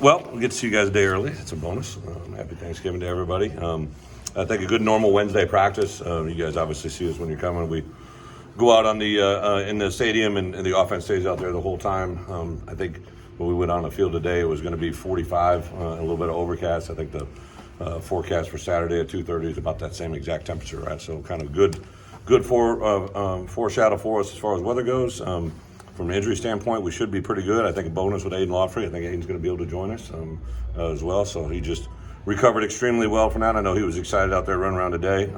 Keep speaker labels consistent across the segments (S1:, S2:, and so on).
S1: Well, we get to see you guys a day early. It's a bonus. Happy Thanksgiving to everybody. I think a good normal Wednesday practice. You guys obviously see us when you're coming. We go out on the in the stadium, and the offense stays out there the whole time. I think when we went on the field today, it was going to be 45, a little bit of overcast. I think the forecast for Saturday at 2:30 is about that same exact temperature, right? So kind of good foreshadow for us as far as weather goes. From an injury standpoint, we should be pretty good. I think a bonus with Aiden Lawfrey. I think Aiden's going to be able to join us as well. So he just recovered extremely well from that. I know he was excited out there running around today.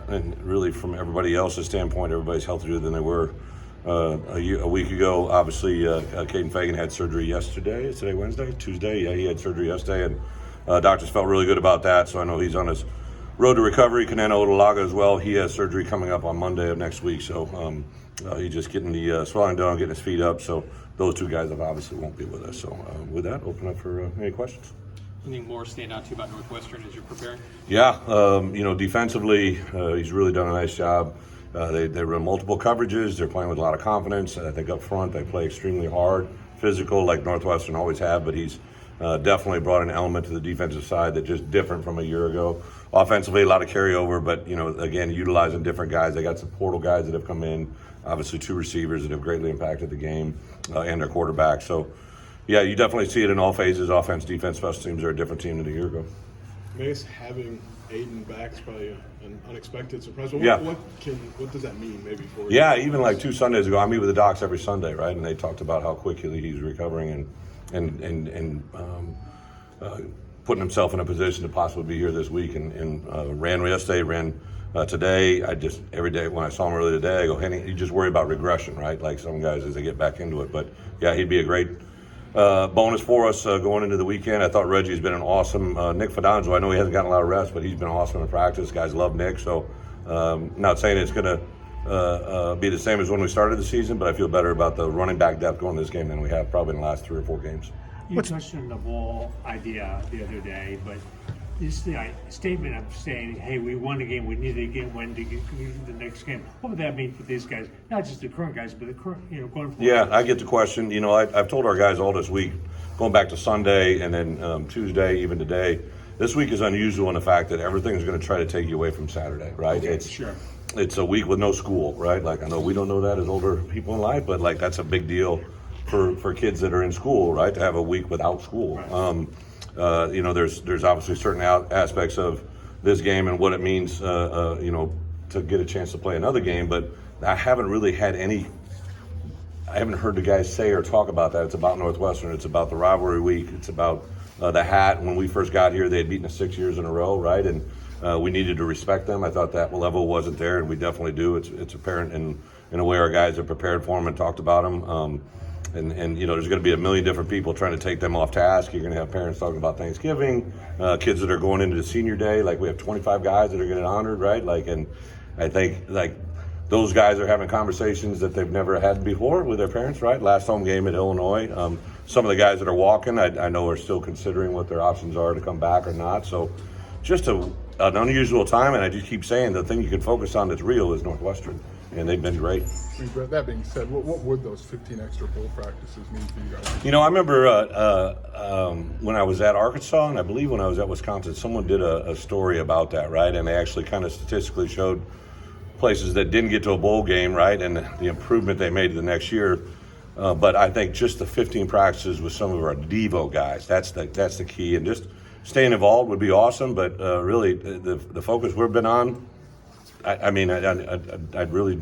S1: And really, from everybody else's standpoint, everybody's healthier than they were a week ago. Obviously, Caden Fagan had surgery yesterday. Is today Wednesday? Tuesday? Yeah, he had surgery yesterday, and doctors felt really good about that. So I know he's on his road to recovery. Kanena Odolaga as well. He has surgery coming up on Monday of next week. So he's just getting the swelling down, getting his feet up. So those two guys obviously won't be with us. So with that, open up for any questions.
S2: Anything more stand out to you about Northwestern as you're preparing?
S1: Yeah, defensively, he's really done a nice job. They run multiple coverages. They're playing with a lot of confidence. I think up front they play extremely hard, physical, like Northwestern always have. But he's definitely brought an element to the defensive side that's just different from a year ago. Offensively, a lot of carryover, but again, utilizing different guys. They got some portal guys that have come in. Obviously, two receivers that have greatly impacted the game and their quarterback. So, yeah, you definitely see it in all phases. Offense, defense, special teams are a different team than a year ago.
S3: I guess having Aiden back is probably an unexpected surprise. But
S1: Yeah.
S3: What does that mean maybe for you?
S1: Yeah, even like 2 Sundays ago, I meet with the docs every Sunday, right? And they talked about how quickly he's recovering and putting himself in a position to possibly be here this week. And ran yesterday, ran today. Every day when I saw him earlier today, I go, Henny, you just worry about regression, right? Like some guys as they get back into it. But yeah, he'd be a great bonus for us going into the weekend. I thought Reggie's been an awesome. Nick Fidanzo, I know he hasn't gotten a lot of rest, but he's been awesome in practice. Guys love Nick. So not saying it's going to be the same as when we started the season, but I feel better about the running back depth going this game than we have probably in the last 3 or 4 games.
S4: You touched on the ball idea the other day, but this statement of saying, hey, we won the game, we need to get one to get the next game. What would that mean for these guys? Not just the current guys, but the current, going forward.
S1: Yeah, I get the question. I've told our guys all this week, going back to Sunday and then Tuesday, even today, this week is unusual in the fact that everything's going to try to take you away from Saturday, right?
S4: Okay, sure.
S1: It's a week with no school, right? Like, I know we don't know that as older people in life, but like that's a big deal for kids that are in school, right? To have a week without school.
S4: Right.
S1: There's obviously certain aspects of this game and what it means, to get a chance to play another game. But I haven't really had I haven't heard the guys say or talk about that. It's about Northwestern. It's about the rivalry week. It's about the hat. When we first got here, they had beaten us 6 years in a row, right? And we needed to respect them. I thought that level wasn't there, and we definitely do. It's apparent in a way our guys are prepared for them and talked about them. And there's going to be a million different people trying to take them off task. You're going to have parents talking about Thanksgiving, kids that are going into the senior day. Like we have 25 guys that are getting honored, right? And I think those guys are having conversations that they've never had before with their parents, right? Last home game at Illinois. Some of the guys that are walking, I know are still considering what their options are to come back or not. So just an unusual time, and I just keep saying the thing you can focus on that's real is Northwestern. And they've been great.
S3: Brett, that being said, what would those 15 extra bowl practices mean for you guys?
S1: I remember when I was at Arkansas, and I believe when I was at Wisconsin, someone did a story about that, right? And they actually kind of statistically showed places that didn't get to a bowl game, right, and the improvement they made the next year. But I think just the 15 practices with some of our Devo guys, that's the key. And just staying involved would be awesome, but really the focus we've been on, I really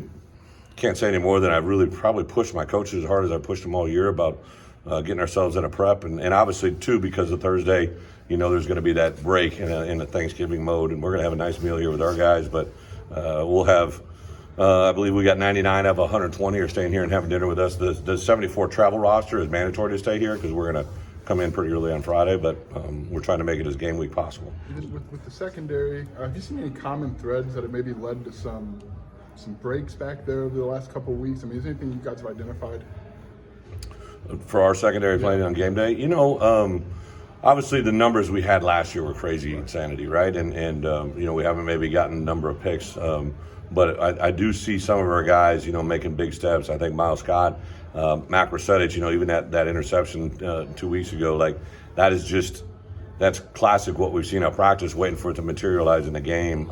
S1: can't say any more than I've really probably pushed my coaches as hard as I pushed them all year about getting ourselves in a prep. And obviously, too, because of Thursday, there's going to be that break in a Thanksgiving mode. And we're going to have a nice meal here with our guys. But we'll have, I believe we got 99 out of 120 are staying here and having dinner with us. The 74 travel roster is mandatory to stay here because we're going to come in pretty early on Friday, but we're trying to make it as game week possible.
S3: With the secondary, have you seen any common threads that have maybe led to some breaks back there over the last couple of weeks? I mean, is there anything you guys have identified?
S1: For our secondary playing on game day, obviously the numbers we had last year were crazy insanity, right? And we haven't maybe gotten a number of picks But I do see some of our guys, making big steps. I think Miles Scott, Mac Resetich, even that interception 2 weeks ago, like that's classic what we've seen out practice, waiting for it to materialize in the game.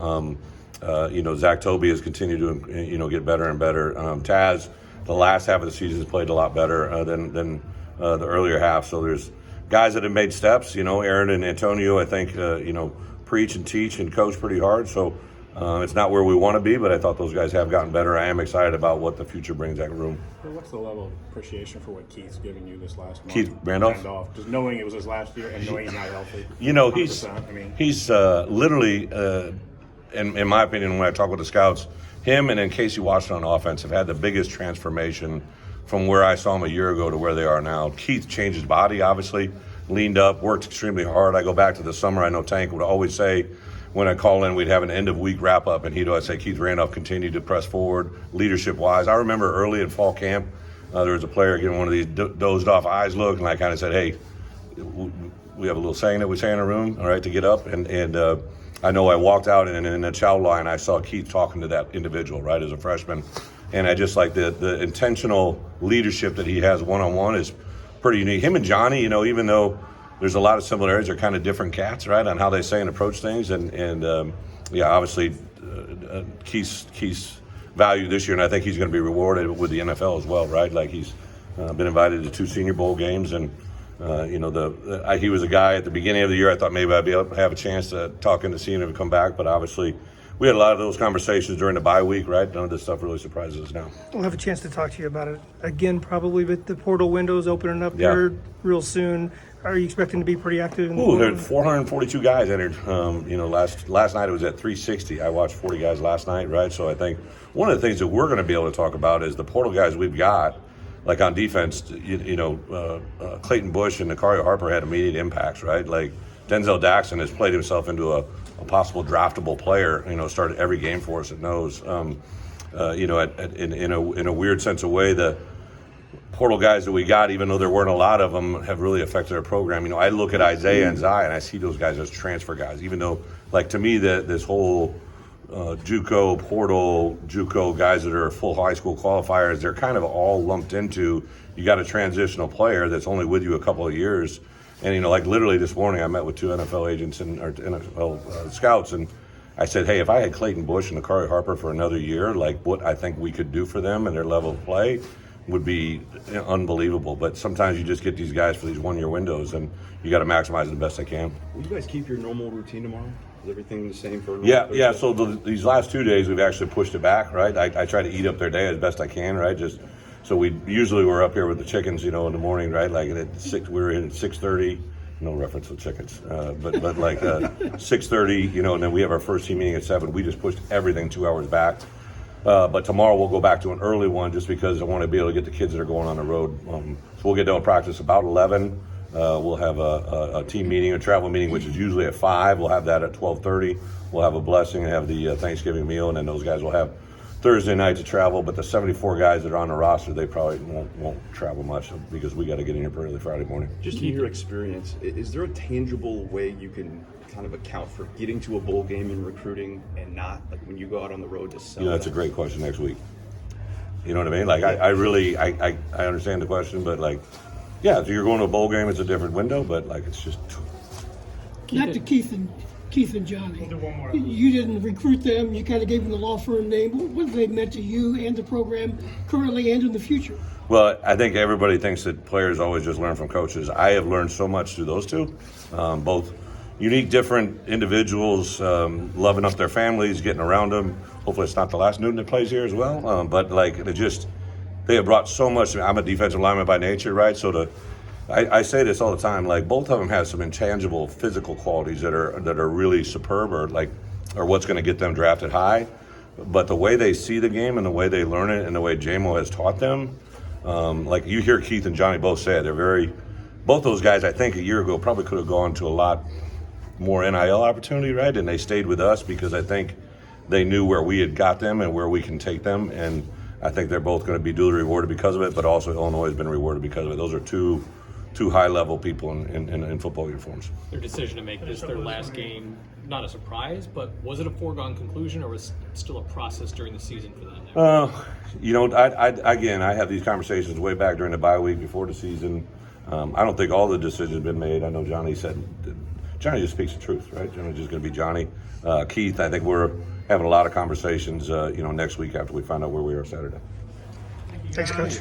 S1: Zach Toby has continued to, get better and better. Taz, the last half of the season has played a lot better than the earlier half. So there's guys that have made steps. Aaron and Antonio, I think, preach and teach and coach pretty hard. So it's not where we want to be, but I thought those guys have gotten better. I am excited about what the future brings that room.
S5: What's the level of appreciation for what Keith's giving you this last month?
S1: Keith Randolph?
S5: Just knowing it was his last year and knowing he's not healthy.
S1: He's literally, in my opinion, when I talk with the scouts, him and then Casey Washington on offense have had the biggest transformation from where I saw him a year ago to where they are now. Keith changed his body, obviously, leaned up, worked extremely hard. I go back to the summer. I know Tank would always say, when I call in, we'd have an end-of-week wrap-up, and he'd always say Keith Randolph continued to press forward leadership-wise. I remember early in fall camp, there was a player getting one of these dozed-off eyes look, and I kind of said, hey, we have a little saying that we say in a room, all right, to get up. And I know I walked out, and in the chow line, I saw Keith talking to that individual, right, as a freshman. And I just like the intentional leadership that he has one-on-one is pretty unique. Him and Johnny, even though there's a lot of similarities, they're kind of different cats, right, on how they say and approach things. And obviously, Keith's value this year, and I think he's going to be rewarded with the NFL as well, right? Like he's been invited to 2 Senior Bowl games, and he was a guy at the beginning of the year I thought maybe I'd be able to have a chance to talk into seeing him come back, but obviously we had a lot of those conversations during the bye week, right? None of this stuff really surprises us now.
S6: We'll have a chance to talk to you about it again, probably with the portal windows opening up here real soon. Are you expecting to be pretty active?
S1: There had 442 guys entered. Last night it was at 360. I watched 40 guys last night, right? So I think one of the things that we're going to be able to talk about is the portal guys we've got. Like on defense, Clayton Bush and Nicario Harper had immediate impacts, right? Like Denzel Daxon has played himself into a possible draftable player. Started every game for us at nose. In a weird sense of way, the portal guys that we got, even though there weren't a lot of them, have really affected our program. I look at Isaiah and Zai, and I see those guys as transfer guys. Even though, like to me, this whole JUCO, portal, JUCO guys that are full high school qualifiers, they're kind of all lumped into, you got a transitional player that's only with you a couple of years. And, like literally this morning I met with 2 NFL agents or NFL scouts, and I said, hey, if I had Clayton Bush and Nicario Harper for another year, like what I think we could do for them and their level of play would be unbelievable. But sometimes you just get these guys for these 1-year windows, and you got to maximize it the best they can.
S7: Will you guys keep your normal routine tomorrow? Is everything the same for?
S1: Yeah. So these last 2 days we've actually pushed it back, right? I try to eat up their day as best I can, right? So we're up here with the chickens, in the morning, right? Like at 6, we were in at 6:30. No reference to chickens, but like 6:30, and then we have our first team meeting at 7. We just pushed everything 2 hours back. But tomorrow we'll go back to an early one just because I want to be able to get the kids that are going on the road. So we'll get done with practice about 11. We'll have a team meeting, a travel meeting, which is usually at 5. We'll have that at 12:30. We'll have a blessing and have the Thanksgiving meal, and then those guys will have Thursday night to travel. But the 74 guys that are on the roster, they probably won't travel much because we got to get in here early Friday morning.
S7: Just in your experience, is there a tangible way you can kind of account for getting to a bowl game in recruiting and not like when you go out on the road to sell?
S1: That's a great question next week. You know what I mean? Like I really understand the question, but like, yeah, if you're going to a bowl game, it's a different window, but like it's just.
S8: Not to Keith and Johnny. You didn't recruit them. You kind of gave them the law firm name. What have they meant to you and the program currently and in the future?
S1: Well, I think everybody thinks that players always just learn from coaches. I have learned so much through those two, both unique, different individuals, loving up their families, getting around them. Hopefully it's not the last Newton that plays here as well. But like they have brought so much. I'm a defensive lineman by nature, right? So I say this all the time. Like both of them have some intangible physical qualities that are really superb, or what's going to get them drafted high. But the way they see the game and the way they learn it and the way JMO has taught them, like you hear Keith and Johnny both say it, both those guys I think a year ago probably could have gone to a lot more NIL opportunity, right? And they stayed with us because I think they knew where we had got them and where we can take them. And I think they're both going to be duly rewarded because of it, but also Illinois has been rewarded because of it. Those are two two high-level people in football uniforms.
S2: Their decision to make this their last game, not a surprise, but was it a foregone conclusion, or was it still a process during the season for them?
S1: You know, I have these conversations way back during the bye week before the season. I don't think all the decisions have been made. I know Johnny just speaks the truth, right? Johnny's just going to be Johnny. Keith, I think we're having a lot of conversations, next week after we find out where we are Saturday.
S6: Thanks, Coach.